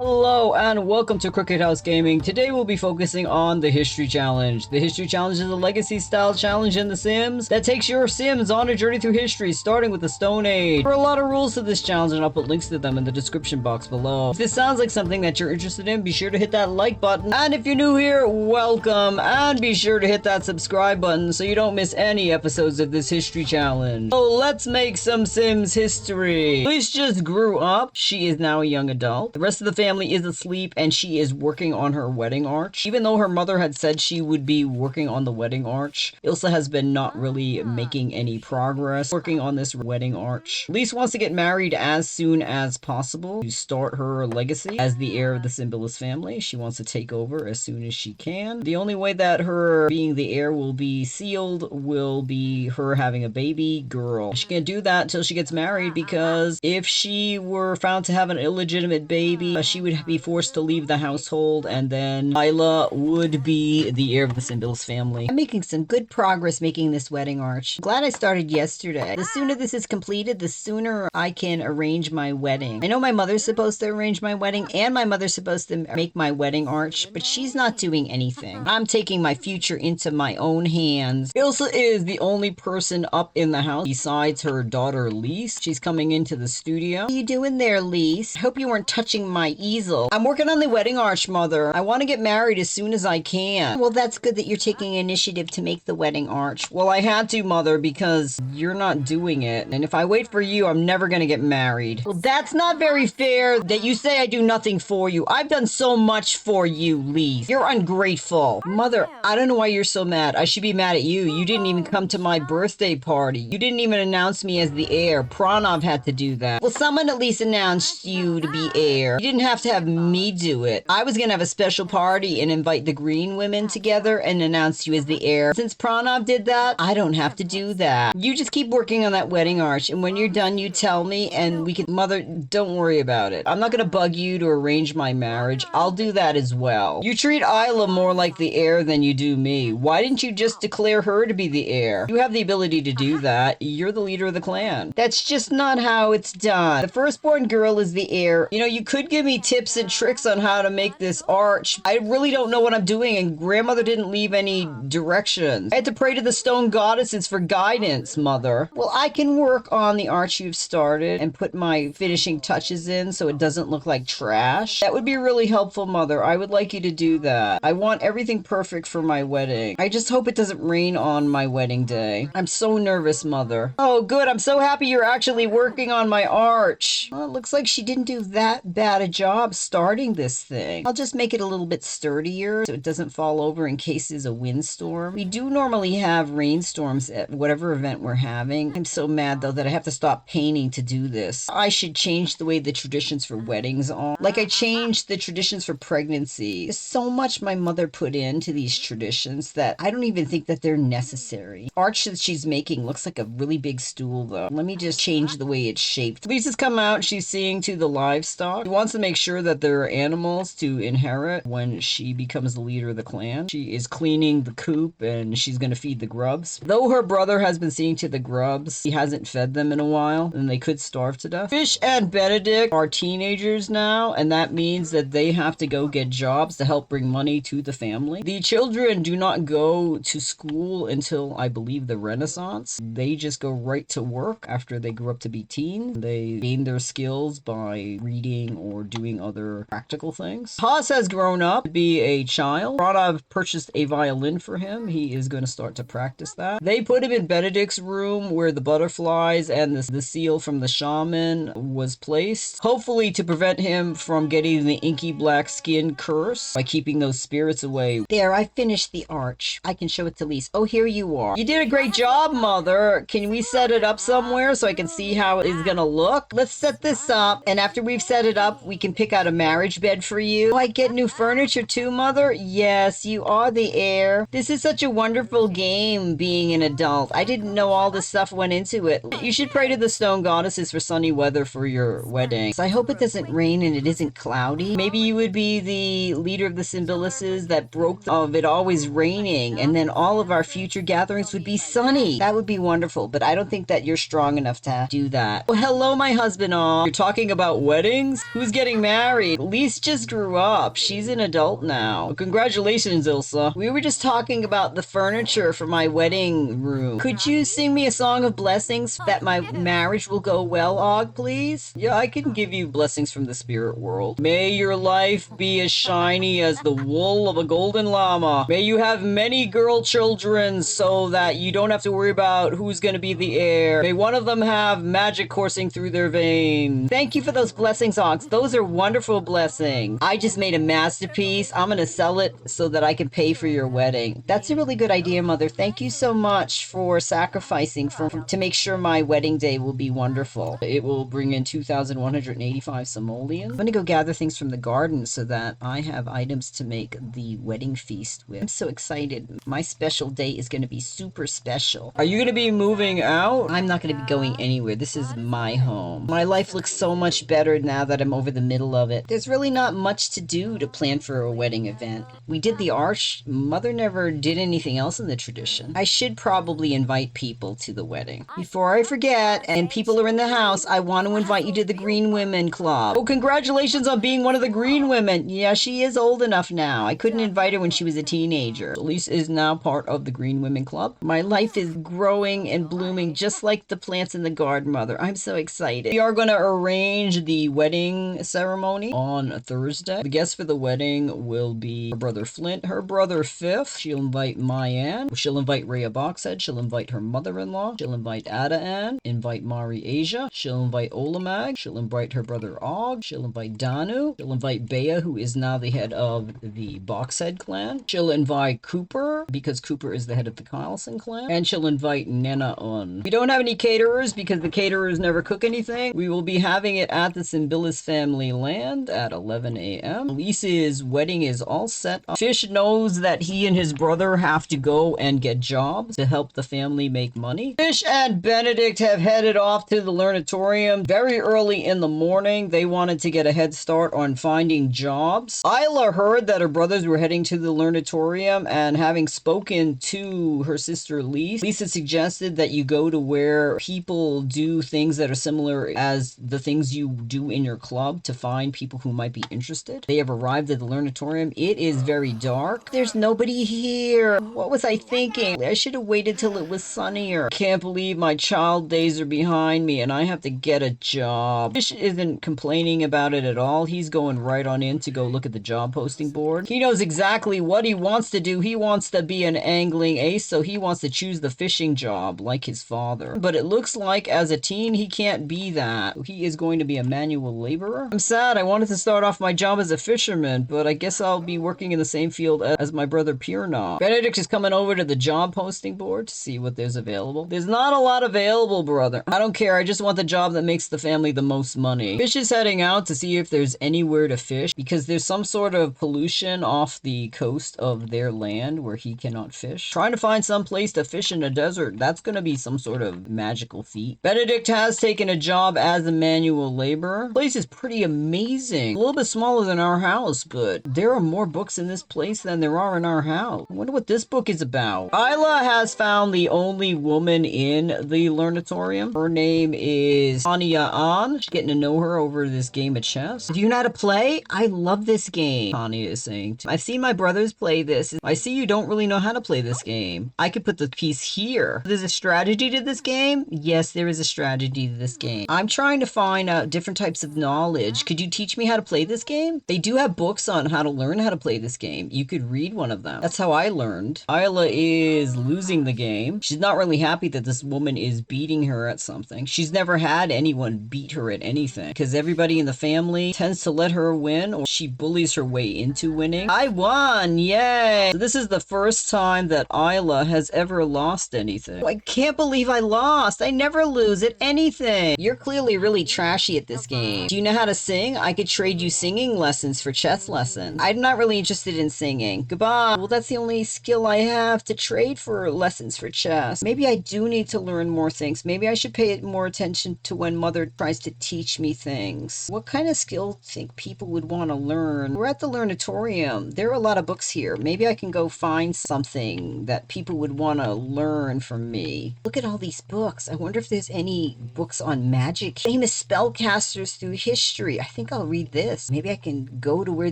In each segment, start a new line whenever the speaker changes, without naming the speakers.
Hello and welcome to Crooked House Gaming. Today we'll be focusing on the History Challenge. The History Challenge is a legacy-style challenge in The Sims that takes your Sims on a journey through history, starting with the Stone Age. There are a lot of rules to this challenge and I'll put links to them in the description box below. If this sounds like something that you're interested in, be sure to hit that like button. And if you're new here, welcome. And be sure to hit that subscribe button so you don't miss any episodes of this History Challenge. So let's make some Sims history. Lise just grew up. She is now a young adult. The rest of the family is asleep and she is working on her wedding arch. Even though her mother had said she would be working on the wedding arch, Ilsa has been not really making any progress working on this wedding arch. Lise wants to get married as soon as possible to start her legacy as the heir of the Simbilis family. She wants to take over as soon as she can. The only way that her being the heir will be sealed will be her having a baby girl. She can't do that until she gets married, because if she were found to have an illegitimate baby, she would be forced to leave the household, and then Isla would be the heir of the Simbilis family.
I'm making some good progress making this wedding arch. Glad I started yesterday. The sooner this is completed, the sooner I can arrange my wedding. I know my mother's supposed to arrange my wedding, and my mother's supposed to make my wedding arch, but she's not doing anything. I'm taking my future into my own hands.
Ilsa is the only person up in the house besides her daughter Lise. She's coming into the studio.
What are you doing there, Lise? I hope you weren't touching my easel.
I'm working on the wedding arch, Mother. I want to get married as soon as I can.
Well, that's good that you're taking initiative to make the wedding arch.
Well, I had to, Mother, because you're not doing it. And if I wait for you, I'm never going to get married.
Well, that's not very fair
That you say I do nothing for you. I've done so much for you, Lise. You're ungrateful.
Mother,
I don't know why you're so mad. I should be mad at you. You didn't even come to my birthday party. You didn't even announce me as the heir. Pranav had to do that.
well, someone at least announced you to be heir.
You didn't have to have me do it. I was gonna have a special party and invite the green women together and announce you as the heir. Since Pranav did that, I don't have to do that. You just keep working on that wedding arch, and when you're done, you tell me and we can... Mother, don't worry about it. I'm not gonna bug you to arrange my marriage. I'll do that as well. You treat Isla more like the heir than you do me. Why didn't you just declare her to be the heir? You have the ability to do that. You're the leader of the clan.
That's just not how it's done.
The firstborn girl is the heir. You know, you could give me tips and tricks on how to make this arch. I really don't know what I'm doing, and grandmother didn't leave any directions. I had to pray to the stone goddesses for guidance, Mother.
Well, I can work on the arch you've started and put my finishing touches in so it doesn't look like trash.
That would be really helpful, Mother. I would like you to do that. I want everything perfect for my wedding. I just hope it doesn't rain on my wedding day. I'm so nervous, Mother. Oh, good. I'm so happy you're actually working on my arch.
Well, it looks like she didn't do that bad a job starting this thing. I'll just make it a little bit sturdier so it doesn't fall over in case there's a windstorm.
We do normally have rainstorms at whatever event we're having. I'm so mad, though, that I have to stop painting to do this. I should change the way the traditions for weddings are. Like I changed the traditions for pregnancy. There's so much my mother put into these traditions that I don't even think that they're necessary. Arch that she's making looks like a really big stool, though. Let me just change the way it's shaped. Lisa's come out. She's seeing to the livestock. She wants to make sure that there are animals to inherit when she becomes the leader of the clan. She is cleaning the coop and she's going to feed the grubs. Though her brother has been seeing to the grubs, he hasn't fed them in a while and they could starve to death. Fish and Benedict are teenagers now, and that means that they have to go get jobs to help bring money to the family. The children do not go to school until, I believe, the Renaissance. They just go right to work after they grow up to be teens. They gain their skills by reading or doing other practical things. Haas has grown up to be a child. Pranav purchased a violin for him. He is going to start to practice that. They put him in Benedict's room where the butterflies and the seal from the shaman was placed, hopefully to prevent him from getting the inky black skin curse by keeping those spirits away.
There, I finished the arch. I can show it to Lise. Oh, here you are.
You did a great job, Mother. Can we set it up somewhere so I can see how it is going to look? Let's set this up, and after we've set it up, we can pick out a marriage bed for you. Oh, I get new furniture too, Mother? Yes, you are the heir. This is such a wonderful game, being an adult. I didn't know all this stuff went into it. You should pray to the stone goddesses for sunny weather for your wedding.
So I hope it doesn't rain and it isn't cloudy.
Maybe you would be the leader of the Simbilises that broke of it always raining, and then all of our future gatherings would be sunny. That would be wonderful, but I don't think that you're strong enough to do that. Oh, hello, my husband. You're talking about weddings? Who's getting married? married. Lise just grew up. She's an adult now. Well, congratulations, Ilsa. We were just talking about the furniture for my wedding room. Could you sing me a song of blessings that my marriage will go well, Og, please? Yeah, I can give you blessings from the spirit world. May your life be as shiny as the wool of a golden llama. May you have many girl children so that you don't have to worry about who's going to be the heir. May one of them have magic coursing through their veins. Thank you for those blessings, Ox. Those are wonderful blessings. I just made a masterpiece. I'm going to sell it so that I can pay for your wedding. That's a really good idea, Mother. Thank you so much for sacrificing to make sure my wedding day will be wonderful. It will bring in 2,185 simoleons. I'm going to go gather things from the garden so that I have items to make the wedding feast with. I'm so excited. My special day is going to be super special. Are you going to be moving out? I'm not going to be going anywhere. This is my home. My life looks so much better now that I'm over the middle of it. There's really not much to do to plan for a wedding event. We did the arch. Mother never did anything else in the tradition. I should probably invite people to the wedding. Before I forget, and people are in the house, I want to invite you to the Green Women Club. Oh, congratulations on being one of the Green Women. Yeah, she is old enough now. I couldn't invite her when she was a teenager. Lise is now part of the Green Women Club. My life is growing and blooming just like the plants in the garden, Mother. I'm so excited. We are going to arrange the wedding ceremony on Thursday. The guests for the wedding will be her brother Flint, her brother Fifth. She'll invite Mayanne. She'll invite Rhea Boxhead. She'll invite her mother-in-law. She'll invite Ada Ann. Invite Mari Asia. She'll invite Olamag. She'll invite her brother Og. She'll invite Danu. She'll invite Bea, who is now the head of the Boxhead clan. She'll invite Cooper, because Cooper is the head of the Carlson clan. And she'll invite Nena Un. We don't have any caterers because the caterers never cook anything. We will be having it at the Simbilis family land at 11 a.m. Lisa's wedding is all set up. Fish knows that he and his brother have to go and get jobs to help the family make money. Fish and Benedict have headed off to the Leranatorium very early in the morning. They wanted to get a head start on finding jobs. Isla heard that her brothers were heading to the Leranatorium, and having spoken to her sister Lise, Lisa suggested that you go to where people do things that are similar as the things you do in your club to find people who might be interested. They have arrived at the Leranatorium. It is very dark. There's nobody here. What was I thinking? I should have waited till it was sunnier. Can't believe my child days are behind me and I have to get a job. Fish isn't complaining about it at all. He's going right on in to go look at the job posting board. He knows exactly what he wants to do. He wants to be an angling ace, so he wants to choose the fishing job like his father. But it looks like as a teen, he can't be that. He is going to be a manual laborer. I'm sad. I wanted to start off my job as a fisherman, but I guess I'll be working in the same field as my brother Pierna. Benedict is coming over to the job posting board to see what there's available. There's not a lot available, brother. I don't care. I just want the job that makes the family the most money. Fish is heading out to see if there's anywhere to fish because there's some sort of pollution off the coast of their land where he cannot fish. Trying to find some place to fish in a desert, that's going to be some sort of magical feat. Benedict has taken a job as a manual laborer. The place is pretty amazing. A little bit smaller than our house, but there are more books in this place than there are in our house. I wonder what this book is about. Isla has found the only woman in the Leranatorium. Her name is Tanya An. She's getting to know her over this game of chess. Do you know how to play? I love this game, Tanya is saying. I've seen my brothers play this. I see you don't really know how to play this game. I could put the piece here. There's a strategy to this game? Yes, there is a strategy to this game. I'm trying to find out different types of knowledge. Could you teach me how to play this game? They do have books on how to learn how to play this game. You could read one of them. That's how I learned. Isla is losing the game. She's not really happy that this woman is beating her at something. She's never had anyone beat her at anything because everybody in the family tends to let her win, or she bullies her way into winning. I won! Yay! So this is the first time that Isla has ever lost anything. I can't believe I lost. I never lose at anything. You're clearly really trashy at this game. Do you know how to sing? I could trade you singing lessons for chess lessons. I'm not really interested in singing. Goodbye. Well, that's the only skill I have to trade for lessons for chess. Maybe I do need to learn more things. Maybe I should pay more attention to when Mother tries to teach me things. What kind of skill do you think people would want to learn? We're at the Leranatorium. There are a lot of books here. Maybe I can go find something that people would want to learn from me. Look at all these books. I wonder if there's any books on magic. Famous spellcasters through history. I
think I'll read this. Maybe I can go to where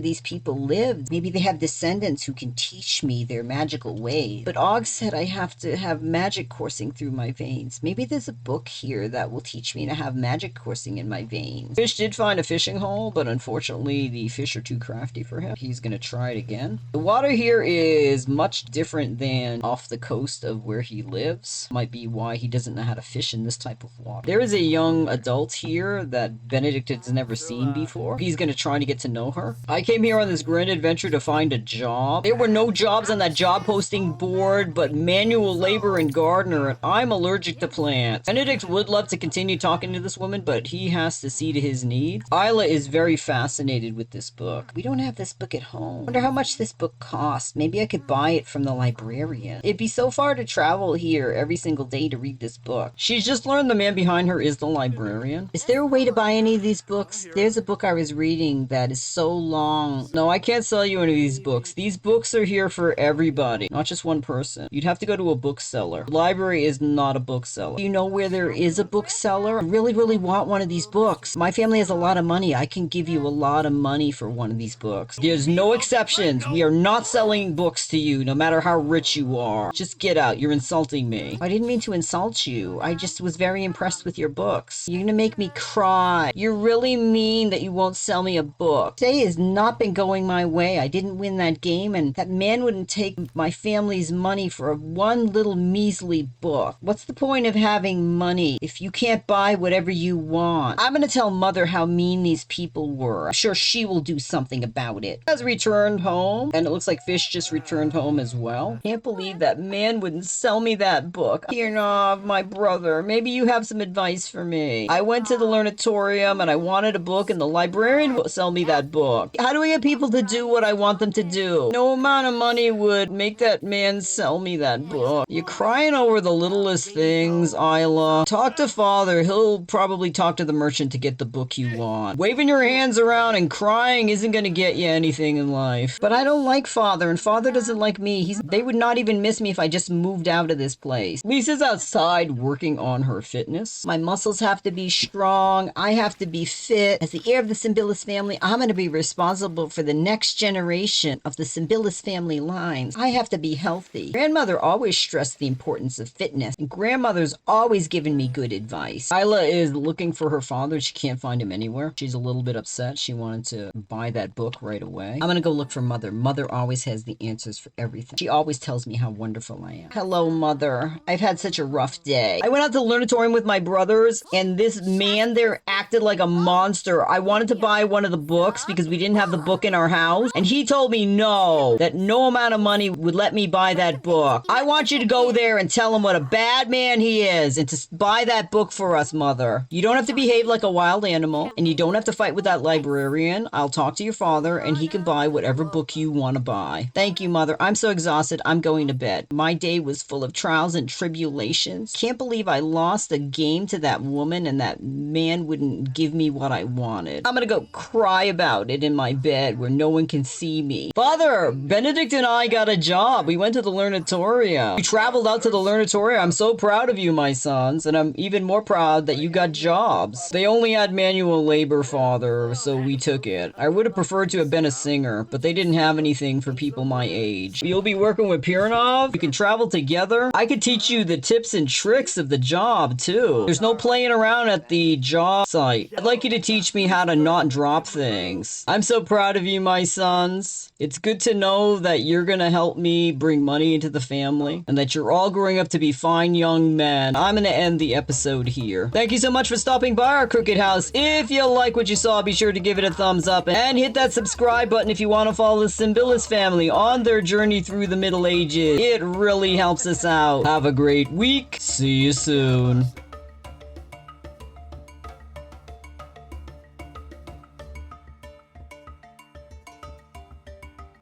these people live. Maybe they have descendants who can teach me their magical ways. But Og said I have to have magic coursing through my veins. Maybe there's a book here that will teach me to have magic coursing in my veins. Fish did find a fishing hole, but unfortunately the fish are too crafty for him. He's gonna try it again. The water here is much different than off the coast of where he lives. Might be why he doesn't know how to fish in this type of water. There is a young adult here that Benedict has never seen before. He's gonna try to get to know her. I came here on this grand adventure to find a job. There were no jobs on that job posting board, but manual labor and gardener, and I'm allergic to plants. Benedict would love to continue talking to this woman, but he has to see to his needs. Isla is very fascinated with this book. We don't have this book at home. Wonder how much this book costs. Maybe I could buy it from the librarian. It'd be so far to travel here every single day to read this book. She's just learned the man behind her is the librarian. Is there a way to buy any of these books? There's a book I was reading that is so long. No, I can't sell you any of these books. These books are here for everybody, not just one person. You'd have to go to a bookseller. The library is not a bookseller. Do you know where there is a bookseller? I really, really want one of these books. My family has a lot of money. I can give you a lot of money for one of these books. There's no exceptions. We are not selling books to you, no matter how rich you are. Just get out. You're insulting me. I didn't mean to insult you. I just was very impressed with your books. You're gonna make me cry. You're really mean that you won't sell me a book. Today has not been going my way. I didn't win that game, and that man wouldn't take my family's money for one little measly book. What's the point of having money if you can't buy whatever you want? I'm gonna tell Mother how mean these people were. I'm sure she will do something about it. Has returned home, and it looks like Fish just returned home as well. Can't believe that man wouldn't sell me that book. Piernov, my brother, maybe you have some advice for me. I went to the Leranatorium and I wanted a book, and the librarian will sell me that book. How do I get people to do what I want them to do? No amount of money would make that man sell me that book. You're crying over the littlest things, Isla. Talk to Father. He'll probably talk to the merchant to get the book you want. Waving your hands around and crying isn't going to get you anything in life. But I don't like Father, and Father doesn't like me. They would not even miss me if I just moved out of this place. Lisa's outside working on her fitness. My muscles have to be strong. I have to be fit. As the heir of the Symbilis family, I'm going to be responsible for the next generation of the Symbilis family lines. I have to be healthy. Grandmother always stressed the importance of fitness, and grandmother's always given me good advice. Isla is looking for her father. She can't find him anywhere. She's a little bit upset. She wanted to buy that book right away. I'm going to go look for Mother. Mother always has the answers for everything. She always tells me how wonderful I am. Hello, Mother. I've had such a rough day. I went out to the Leranatorium with my brothers, and this man there acted like a monster. I wanted to buy one of the books because we didn't have the book in our house, and he told me no, that no amount of money would let me buy that book. I want you to go there and tell him what a bad man he is and to buy that book for us, Mother. You don't have to behave like a wild animal, and you don't have to fight with that librarian. I'll talk to your father, and he can buy whatever book you want to buy. Thank you, Mother. I'm so exhausted. I'm going to bed. My day was full of trials and tribulations. Can't believe I lost a game to that woman, and that man wouldn't give me what I wanted. I'm gonna go cry about it in my bed where no one can see me. Father, Benedict and I got a job. We went to the Leranatorium. We traveled out to the Leranatorium. I'm so proud of you, my sons, and I'm even more proud that you got jobs. They only had manual labor, Father, so we took it. I would have preferred to have been a singer, but they didn't have anything for people my age. You'll be working with Piernov. You can travel together. I could teach you the tips and tricks of the job, too. There's no playing around at the job site. I'd like you to teach me how to not drop things. I'm so proud of you, my sons. It's good to know that you're gonna help me bring money into the family, and that you're all growing up to be fine young men. I'm gonna end the episode here. Thank you so much for stopping by our crooked house. If you like what you saw, be sure to give it a thumbs up and hit that subscribe button if you want to follow the Symbilis family on their journey through the Middle Ages. It really helps us out. Have a great week. See you soon.